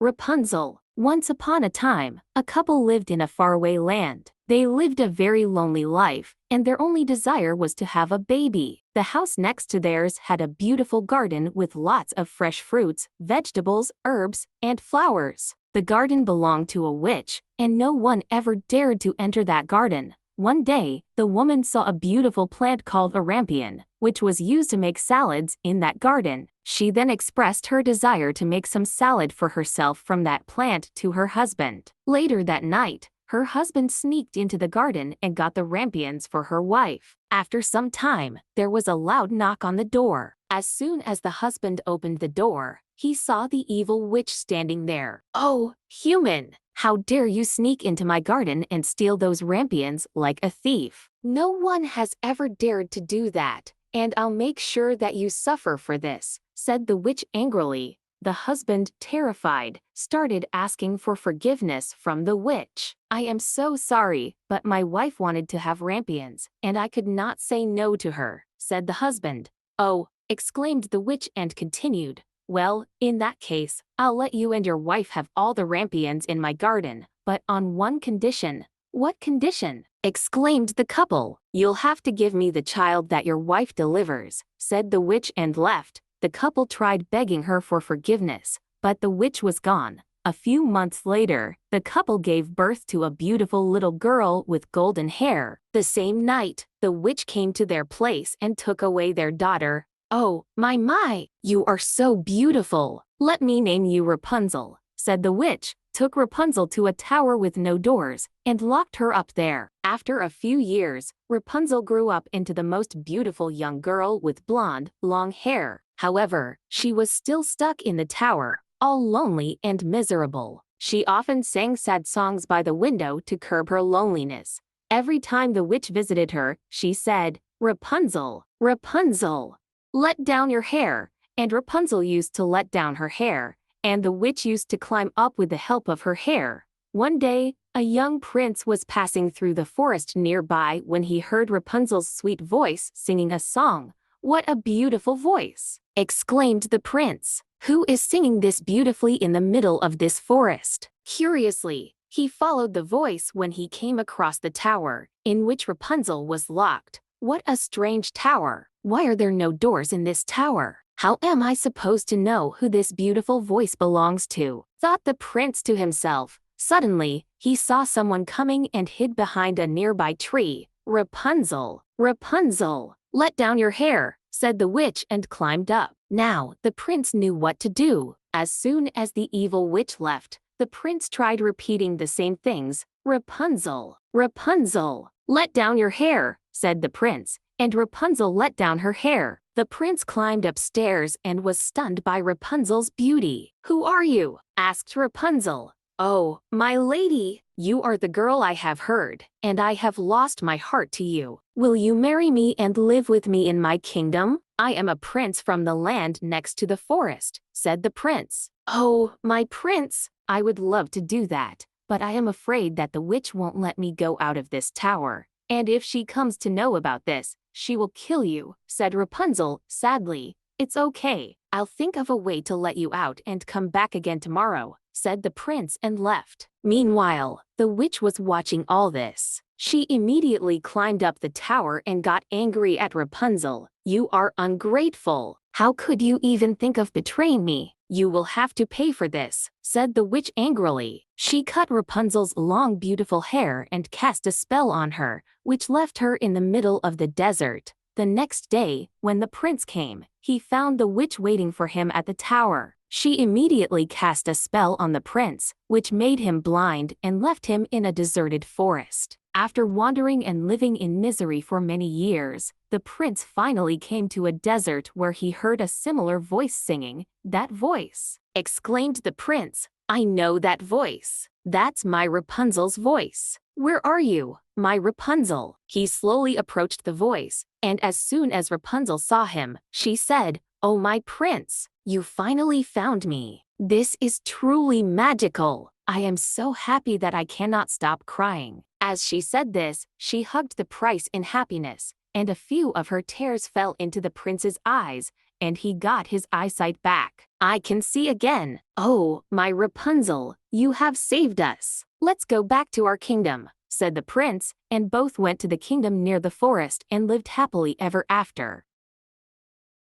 Rapunzel. Once upon a time, a couple lived in a faraway land. They lived a very lonely life, and their only desire was to have a baby. The house next to theirs had a beautiful garden with lots of fresh fruits, vegetables, herbs, and flowers. The garden belonged to a witch, and no one ever dared to enter that garden. One day, the woman saw a beautiful plant called a rampion, which was used to make salads in that garden. She then expressed her desire to make some salad for herself from that plant to her husband. Later that night, her husband sneaked into the garden and got the rampions for her wife. After some time, there was a loud knock on the door. As soon as the husband opened the door, he saw the evil witch standing there. "Oh, human! How dare you sneak into my garden and steal those rampions like a thief? No one has ever dared to do that, and I'll make sure that you suffer for this," said the witch angrily. The husband, terrified, started asking for forgiveness from the witch. "I am so sorry, but my wife wanted to have rampions, and I could not say no to her," said the husband. "Oh," exclaimed the witch and continued, "well, in that case, I'll let you and your wife have all the rampions in my garden, but on one condition." "What condition?" exclaimed the couple. "You'll have to give me the child that your wife delivers," said the witch and left. The couple tried begging her for forgiveness, but the witch was gone. A few months later, the couple gave birth to a beautiful little girl with golden hair. The same night, the witch came to their place and took away their daughter. "Oh, my, you are so beautiful. Let me name you Rapunzel," said the witch, took Rapunzel to a tower with no doors, and locked her up there. After a few years, Rapunzel grew up into the most beautiful young girl with blonde, long hair. However, she was still stuck in the tower, all lonely and miserable. She often sang sad songs by the window to curb her loneliness. Every time the witch visited her, she said, "Rapunzel, Rapunzel, let down your hair." And Rapunzel used to let down her hair, and the witch used to climb up with the help of her hair. One day, a young prince was passing through the forest nearby when he heard Rapunzel's sweet voice singing a song. "What a beautiful voice!" exclaimed the prince. "Who is singing this beautifully in the middle of this forest?" Curiously, he followed the voice when he came across the tower, in which Rapunzel was locked. "What a strange tower! Why are there no doors in this tower? How am I supposed to know who this beautiful voice belongs to?" thought the prince to himself. Suddenly, he saw someone coming and hid behind a nearby tree. "Rapunzel, Rapunzel, let down your hair," said the witch and climbed up. Now, the prince knew what to do. As soon as the evil witch left, the prince tried repeating the same things. "Rapunzel, Rapunzel, let down your hair," said the prince, and Rapunzel let down her hair. The prince climbed upstairs and was stunned by Rapunzel's beauty. "Who are you?" asked Rapunzel. "Oh, my lady, you are the girl I have heard, and I have lost my heart to you. Will you marry me and live with me in my kingdom? I am a prince from the land next to the forest," said the prince. "Oh, my prince, I would love to do that, but I am afraid that the witch won't let me go out of this tower, and if she comes to know about this, she will kill you," said Rapunzel, sadly. "It's okay. I'll think of a way to let you out and come back again tomorrow," said the prince and left. Meanwhile, the witch was watching all this. She immediately climbed up the tower and got angry at Rapunzel. "You are ungrateful. How could you even think of betraying me? You will have to pay for this," said the witch angrily. She cut Rapunzel's long beautiful hair and cast a spell on her, which left her in the middle of the desert. The next day, when the prince came, he found the witch waiting for him at the tower. She immediately cast a spell on the prince, which made him blind and left him in a deserted forest. After wandering and living in misery for many years, the prince finally came to a desert where he heard a similar voice singing. "That voice!" exclaimed the prince. "I know that voice. That's my Rapunzel's voice. Where are you, my Rapunzel?" He slowly approached the voice, and as soon as Rapunzel saw him, she said, "Oh, my prince, you finally found me. This is truly magical. I am so happy that I cannot stop crying." As she said this, she hugged the prince in happiness, and a few of her tears fell into the prince's eyes, and he got his eyesight back. I can see again. Oh, my Rapunzel, you have saved us. Let's go back to our kingdom, said the prince, and both went to the kingdom near the forest and lived happily ever after.